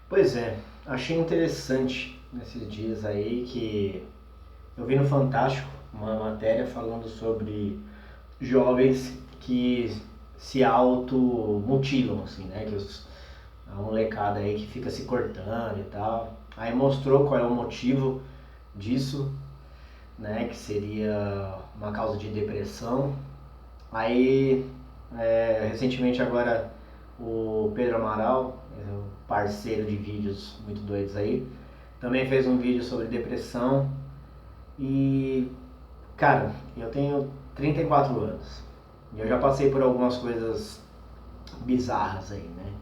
Pois é, achei interessante nesses dias aí que eu vi no Fantástico uma matéria falando sobre jovens que se automutilam, assim, né? A molecada aí que fica se cortando e tal. Aí mostrou qual é o motivo disso, né? Que seria uma causa de depressão. Aí, recentemente agora, o Pedro Amaral, um parceiro de vídeos muito doidos aí, também fez um vídeo sobre depressão. E, cara, eu tenho 34 anos e eu já passei por algumas coisas bizarras aí, né?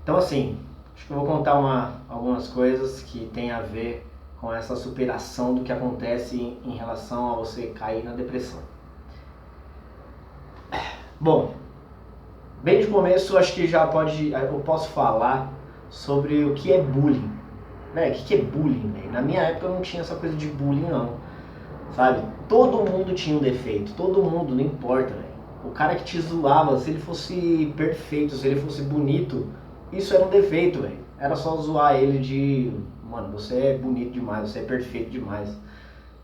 Então, assim, acho que eu vou contar algumas coisas que tem a ver com essa superação do que acontece em relação a você cair na depressão. Bom, bem de começo, acho que eu posso falar sobre o que é bullying. Né? O que é bullying, velho? Na minha época não tinha essa coisa de bullying, não. Sabe? Todo mundo tinha um defeito, todo mundo, não importa, velho. O cara que te zoava, se ele fosse perfeito, se ele fosse bonito, isso era um defeito, velho. Era só zoar ele de, mano, você é bonito demais, você é perfeito demais.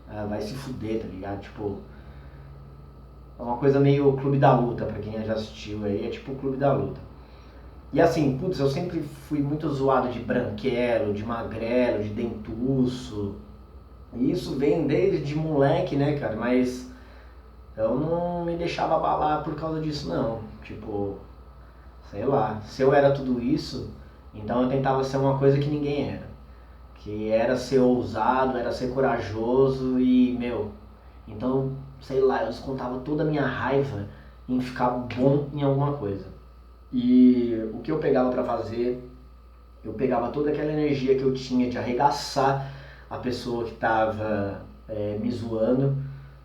Ah, vai se fuder, tá ligado? Tipo, é uma coisa meio Clube da Luta, pra quem já assistiu aí, é tipo o Clube da Luta. E assim, putz, eu sempre fui muito zoado de branquelo, de magrelo, de dentuço. E isso vem desde moleque, né, cara? Mas eu não me deixava abalar por causa disso, não. Tipo, sei lá, se eu era tudo isso, então eu tentava ser uma coisa que ninguém era. Que era ser ousado, era ser corajoso e, meu, então, sei lá, eu descontava toda a minha raiva em ficar bom em alguma coisa. E o que eu pegava pra fazer, eu pegava toda aquela energia que eu tinha de arregaçar a pessoa que tava me zoando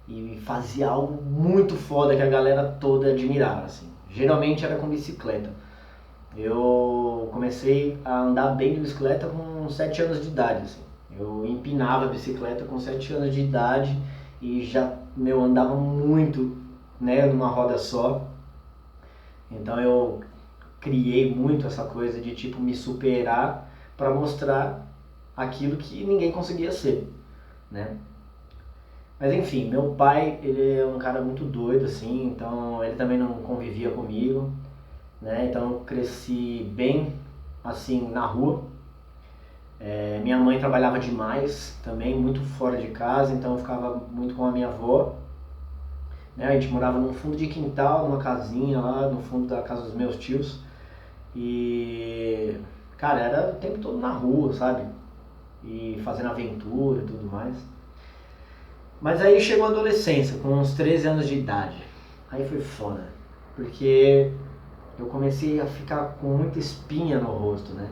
e fazia algo muito foda que a galera toda admirava, assim. Geralmente era com bicicleta. Eu comecei a andar bem de bicicleta com 7 anos de idade, assim. Eu empinava a bicicleta com 7 anos de idade e já, meu, andava muito, né, numa roda só. Então eu criei muito essa coisa de tipo me superar para mostrar aquilo que ninguém conseguia ser, né? Mas enfim, meu pai, ele é um cara muito doido assim, então ele também não convivia comigo, né? Então eu cresci bem assim na rua. Minha mãe trabalhava demais também, muito fora de casa, então eu ficava muito com a minha avó. Né? A gente morava num fundo de quintal, numa casinha lá no fundo da casa dos meus tios. E, cara, era o tempo todo na rua, sabe? E fazendo aventura e tudo mais. Mas aí chegou a adolescência, com uns 13 anos de idade. Aí foi foda, porque eu comecei a ficar com muita espinha no rosto, né?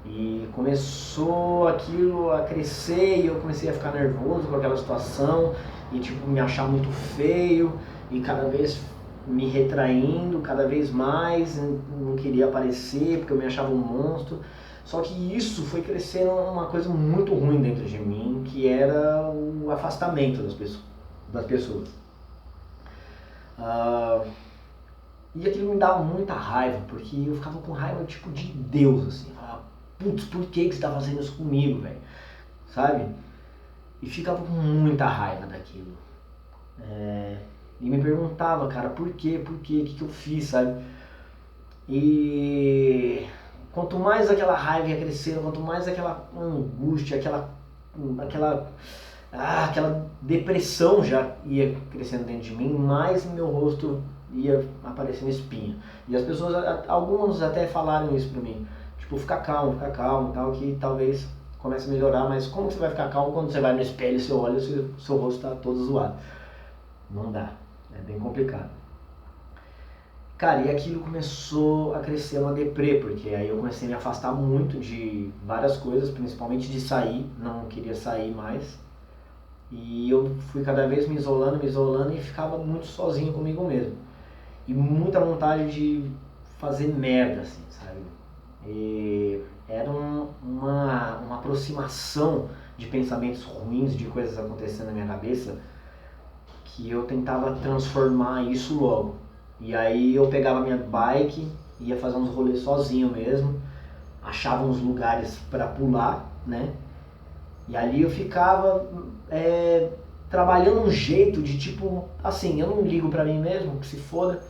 E começou aquilo a crescer e eu comecei a ficar nervoso com aquela situação e tipo me achar muito feio e cada vez me retraindo cada vez mais, não queria aparecer porque eu me achava um monstro. Só que isso foi crescendo uma coisa muito ruim dentro de mim, que era o afastamento das pessoas. Ah, e aquilo me dava muita raiva, porque eu ficava com raiva tipo de Deus, assim. Falava, putz, por que você tá fazendo isso comigo, velho? Sabe? E ficava com muita raiva daquilo. E me perguntava, cara, por quê? Por quê? O que eu fiz, sabe? E quanto mais aquela raiva ia crescendo, quanto mais aquela angústia, aquela depressão já ia crescendo dentro de mim, mais meu rosto ia aparecendo espinha. E as pessoas, alguns até falaram isso pra mim, tipo, fica calmo, tal, que talvez comece a melhorar, mas como você vai ficar calmo quando você vai no espelho e você olha e o seu rosto tá todo zoado? Não dá, é bem complicado. Cara, e aquilo começou a crescer uma deprê, porque aí eu comecei a me afastar muito de várias coisas, principalmente de sair, não queria sair mais. E eu fui cada vez me isolando e ficava muito sozinho comigo mesmo. E muita vontade de fazer merda, assim, sabe? E era uma aproximação de pensamentos ruins, de coisas acontecendo na minha cabeça, que eu tentava transformar isso logo. E aí eu pegava minha bike, ia fazer uns rolês sozinho mesmo. achava uns lugares para pular, né? E ali eu ficava trabalhando um jeito de tipo, assim, eu não ligo pra mim mesmo, que se foda.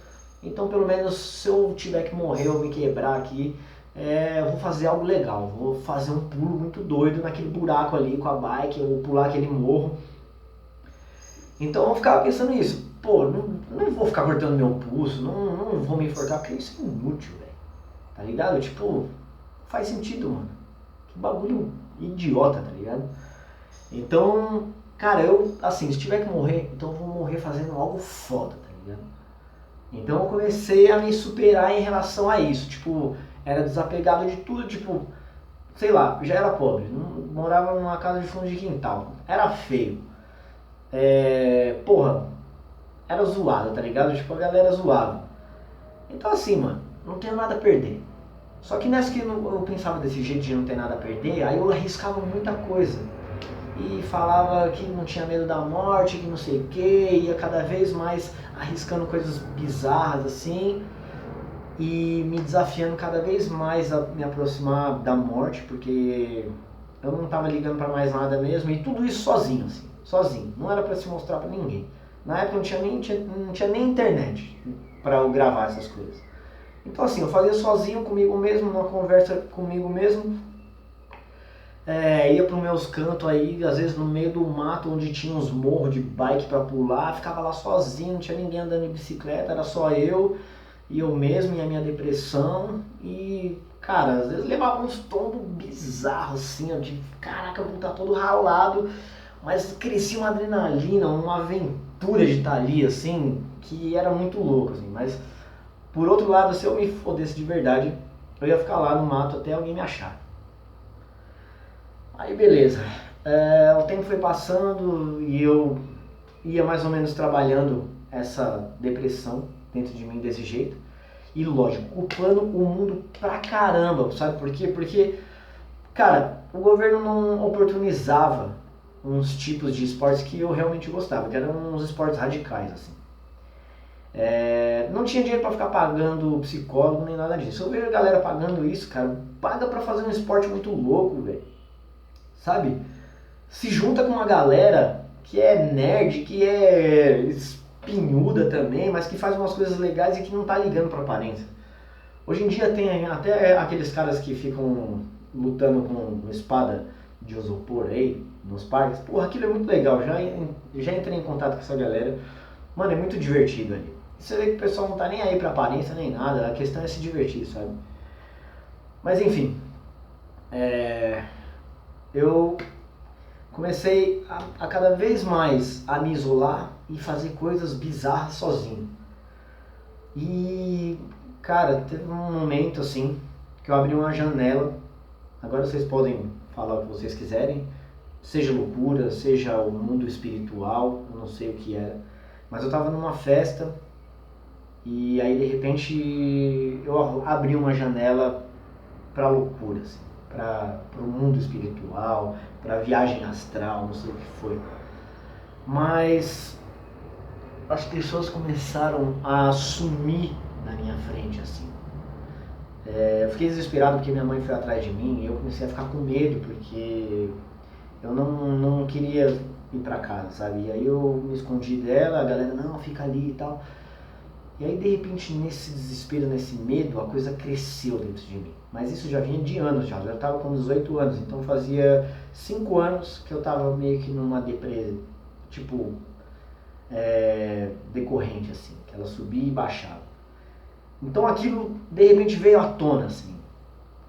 Então pelo menos se eu tiver que morrer ou me quebrar aqui, eu vou fazer algo legal. Vou fazer um pulo muito doido naquele buraco ali com a bike, ou pular aquele morro. Então eu ficava pensando nisso. Pô, não vou ficar cortando meu pulso, não vou me enforcar, porque isso é inútil, velho. Tá ligado? Tipo, faz sentido, mano. Que bagulho idiota, tá ligado? Então, cara, eu, assim, se tiver que morrer, então eu vou morrer fazendo algo foda, tá ligado? Então eu comecei a me superar em relação a isso. Tipo, era desapegado de tudo, tipo, sei lá, já era pobre, morava numa casa de fundo de quintal, era feio. Porra, era zoado, tá ligado? Tipo, a galera zoava. Então assim, mano, não tenho nada a perder. Só que nessa que eu pensava desse jeito de não ter nada a perder, aí eu arriscava muita coisa. E falava que não tinha medo da morte, que não sei o que, ia cada vez mais arriscando coisas bizarras assim e me desafiando cada vez mais a me aproximar da morte, porque eu não tava ligando pra mais nada mesmo, e tudo isso sozinho, assim, sozinho, não era pra se mostrar pra ninguém. Na época não tinha nem internet pra eu gravar essas coisas. Então assim, eu fazia sozinho comigo mesmo, numa conversa comigo mesmo, ia pros meus cantos aí, às vezes no meio do mato onde tinha uns morros de bike pra pular, ficava lá sozinho, não tinha ninguém andando de bicicleta, era só eu e eu mesmo e a minha depressão. E, cara, às vezes levava uns tombos bizarros assim, ó, de caraca, eu vou estar todo ralado, mas crescia uma adrenalina, uma aventura de estar ali, assim, que era muito louco, assim. Mas, por outro lado, se eu me fodesse de verdade, eu ia ficar lá no mato até alguém me achar. Aí beleza, o tempo foi passando e eu ia mais ou menos trabalhando essa depressão dentro de mim desse jeito. E lógico, culpando o mundo pra caramba, sabe por quê? Porque, cara, o governo não oportunizava uns tipos de esportes que eu realmente gostava, que eram uns esportes radicais, assim. Não tinha dinheiro pra ficar pagando psicólogo nem nada disso. Eu vejo a galera pagando isso, cara, paga pra fazer um esporte muito louco, velho. Sabe? Se junta com uma galera que é nerd, que é espinhuda também, mas que faz umas coisas legais e que não tá ligando pra aparência. Hoje em dia tem até aqueles caras que ficam lutando com espada de isopor aí, nos parques. Porra, aquilo é muito legal, já entrei em contato com essa galera. Mano, é muito divertido ali. Você vê que o pessoal não tá nem aí pra aparência nem nada, a questão é se divertir, sabe? Mas enfim, eu comecei a cada vez mais a me isolar e fazer coisas bizarras sozinho. E, cara, teve um momento assim que eu abri uma janela. Agora vocês podem falar o que vocês quiserem, seja loucura, seja o mundo espiritual, eu não sei o que era. Mas eu tava numa festa e aí de repente eu abri uma janela pra loucura, assim, para o mundo espiritual, para viagem astral, não sei o que foi. Mas as pessoas começaram a sumir na minha frente, assim. Eu fiquei desesperado porque minha mãe foi atrás de mim e eu comecei a ficar com medo porque eu não queria ir pra casa, sabe? E aí eu me escondi dela, a galera, não, fica ali e tal. E aí de repente nesse desespero, nesse medo, a coisa cresceu dentro de mim. Mas isso já vinha de anos já estava com 18 anos, então fazia 5 anos que eu estava meio que numa depressão, tipo, decorrente assim, que ela subia e baixava. Então aquilo de repente veio à tona assim.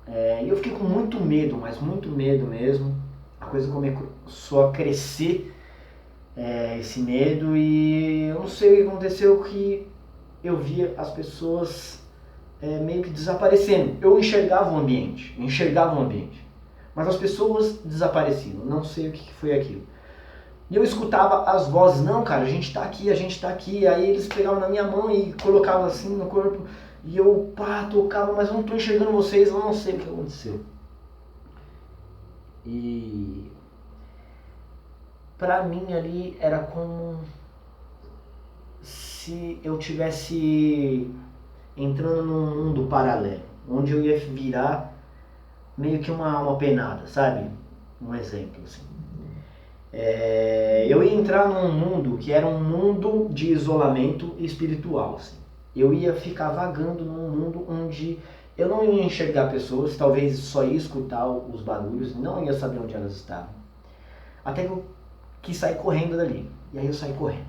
E eu fiquei com muito medo, mas muito medo mesmo. A coisa começou a crescer, esse medo, e eu não sei o que aconteceu, que eu via as pessoas meio que desaparecendo. Eu enxergava o ambiente, mas as pessoas desapareciam, não sei o que foi aquilo. E eu escutava as vozes, não cara, a gente tá aqui, aí eles pegavam na minha mão e colocavam assim no corpo, e eu tocava, mas eu não tô enxergando vocês, eu não sei o que aconteceu. E pra mim ali era como se eu tivesse entrando num mundo paralelo, onde eu ia virar meio que uma alma penada, sabe? Um exemplo, assim. Eu ia entrar num mundo que era um mundo de isolamento espiritual, assim. Eu ia ficar vagando num mundo onde eu não ia enxergar pessoas, talvez só ia escutar os barulhos, não ia saber onde elas estavam. Até que eu quis sair correndo dali. E aí eu saí correndo.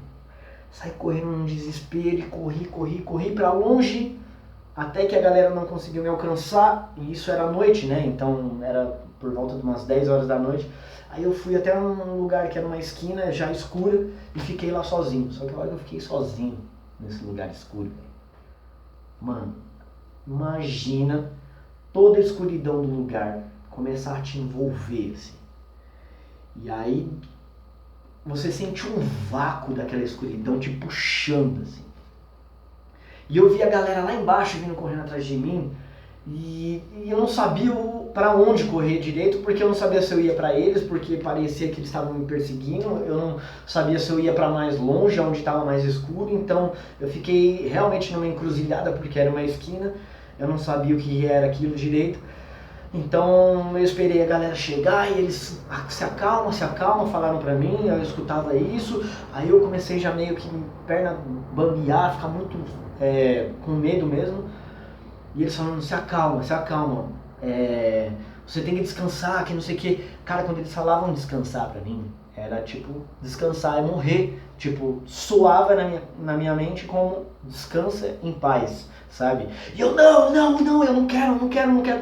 Saí correndo num desespero e corri pra longe, até que a galera não conseguiu me alcançar, e isso era à noite, né? Então era por volta de umas 10 horas da noite. Aí eu fui até um lugar que era uma esquina já escura e fiquei lá sozinho. Só que a hora que eu fiquei sozinho nesse lugar escuro, mano, imagina toda a escuridão do lugar começar a te envolver, assim. E aí você sente um vácuo daquela escuridão te puxando, assim. E eu vi a galera lá embaixo vindo correndo atrás de mim e eu não sabia para onde correr direito, porque eu não sabia se eu ia para eles, porque parecia que eles estavam me perseguindo, eu não sabia se eu ia para mais longe, onde estava mais escuro, então eu fiquei realmente numa encruzilhada, porque era uma esquina, eu não sabia o que era aquilo direito. Então eu esperei a galera chegar e eles se acalma, falaram pra mim, eu escutava isso, aí eu comecei já meio que perna bambear, ficar muito com medo mesmo, e eles falando, se acalma, você tem que descansar, que não sei o que. Cara, quando eles falavam descansar pra mim, era tipo, descansar é morrer, tipo, soava na minha mente como descansa em paz, sabe? E eu, não, eu não quero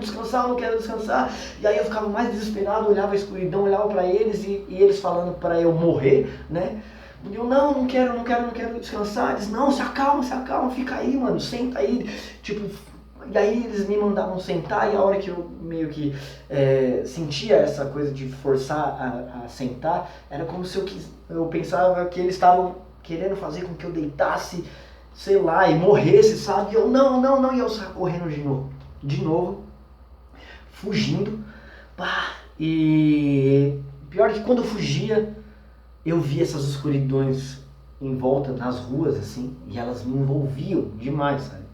descansar. E aí eu ficava mais desesperado, olhava a escuridão, olhava pra eles e eles falando pra eu morrer, né? E eu, não quero descansar. Eles, não, se acalma, fica aí, mano, senta aí. Tipo, e aí eles me mandavam sentar e a hora que eu meio que sentia essa coisa de forçar a sentar, era como se eu pensava que eles estavam querendo fazer com que eu deitasse, sei lá, e morresse, sabe? E eu, não, e eu saio correndo de novo, fugindo, pá, e pior que quando eu fugia, eu via essas escuridões em volta, nas ruas, assim, e elas me envolviam demais, sabe?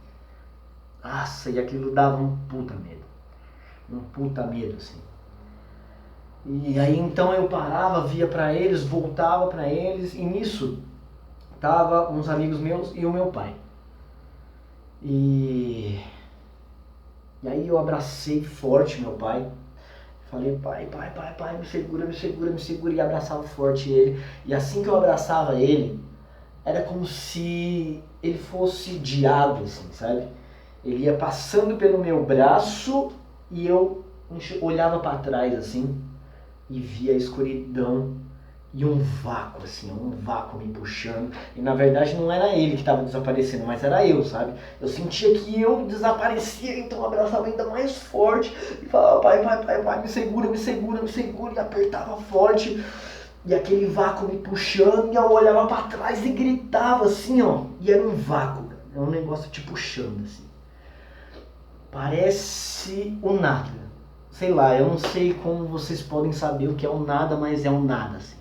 Nossa, e aquilo dava um puta medo, assim. E aí então eu parava, via pra eles, voltava pra eles, e nisso tava uns amigos meus e o meu pai. E aí eu abracei forte meu pai, falei, pai, me segura, e abraçava forte ele. E assim que eu abraçava ele, era como se ele fosse de água, assim, sabe? Ele ia passando pelo meu braço e eu olhava para trás assim e via a escuridão e um vácuo assim, um vácuo me puxando. E na verdade não era ele que estava desaparecendo, mas era eu, sabe? Eu sentia que eu desaparecia, então eu abraçava ainda mais forte e falava, pai, me segura, e apertava forte. E aquele vácuo me puxando e eu olhava para trás e gritava assim, ó. E era um vácuo, é um negócio te puxando assim. Parece o nada. Sei lá, eu não sei como vocês podem saber o que é o nada, mas é um nada, assim.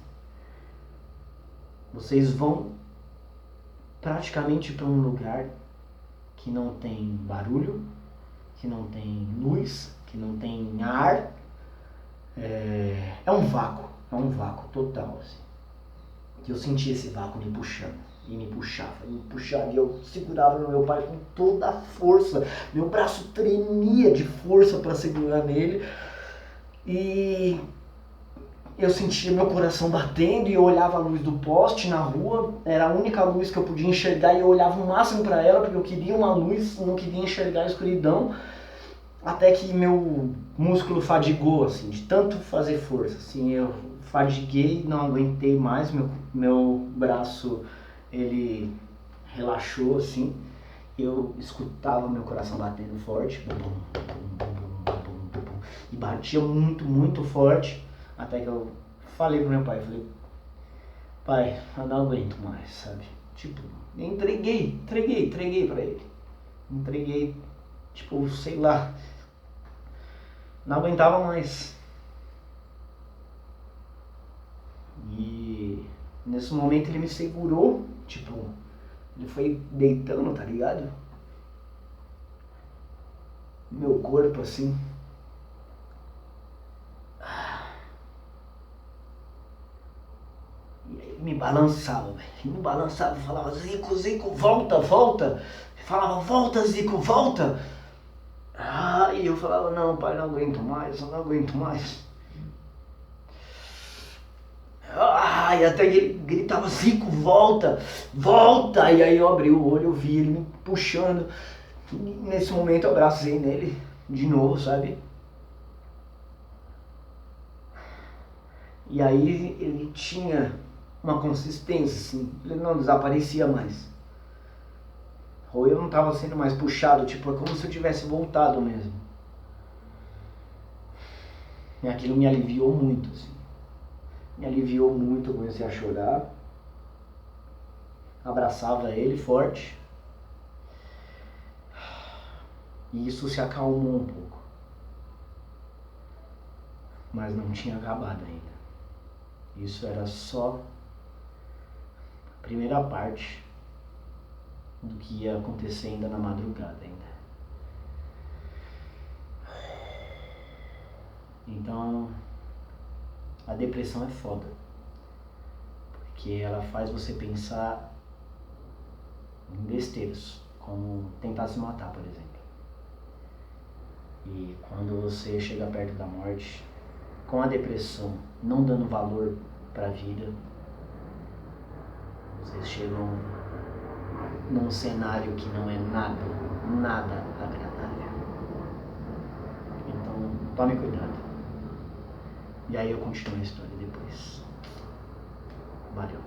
Vocês vão praticamente para um lugar que não tem barulho, que não tem luz, que não tem ar. É um vácuo total, assim. Que eu senti esse vácuo me puxando. E me puxava, e eu segurava no meu pai com toda a força. Meu braço tremia de força para segurar nele. E eu sentia meu coração batendo e eu olhava a luz do poste na rua. Era a única luz que eu podia enxergar e eu olhava o máximo para ela porque eu queria uma luz, não queria enxergar a escuridão. Até que meu músculo fadigou, assim, de tanto fazer força. Assim, eu fadiguei, não aguentei mais, meu braço ele relaxou assim, eu escutava meu coração batendo forte, bum, bum, bum, bum, bum, bum, e batia muito forte, até que eu falei pro meu pai, pai, eu não aguento mais, sabe? Tipo, entreguei pra ele, entreguei, tipo, sei lá, não aguentava mais. E nesse momento ele me segurou, tipo, ele foi deitando, tá ligado? Meu corpo assim. balançava, velho. Ele me balançava e falava, Zico, Zico, volta, volta. Ele falava, volta, Zico, volta. E eu falava, não, pai, não aguento mais, eu não aguento mais. E até ele gritava, Zico, volta, volta. E aí eu abri o olho, eu vi ele me puxando. E nesse momento eu abracei nele de novo, sabe? E aí ele tinha uma consistência, assim, ele não desaparecia mais. Ou eu não estava sendo mais puxado, tipo, é como se eu tivesse voltado mesmo. E aquilo me aliviou muito, assim. Me aliviou muito, eu comecei a chorar. Abraçava ele forte. E isso se acalmou um pouco. Mas não tinha acabado ainda. Isso era só a primeira parte do que ia acontecer ainda na madrugada ainda. Então, a depressão é foda. Porque ela faz você pensar em besteiras, como tentar se matar, por exemplo. E quando você chega perto da morte, com a depressão, não dando valor para a vida, vocês chegam num cenário que não é nada agradável. Então, tome cuidado. E aí eu continuo a história depois. Valeu.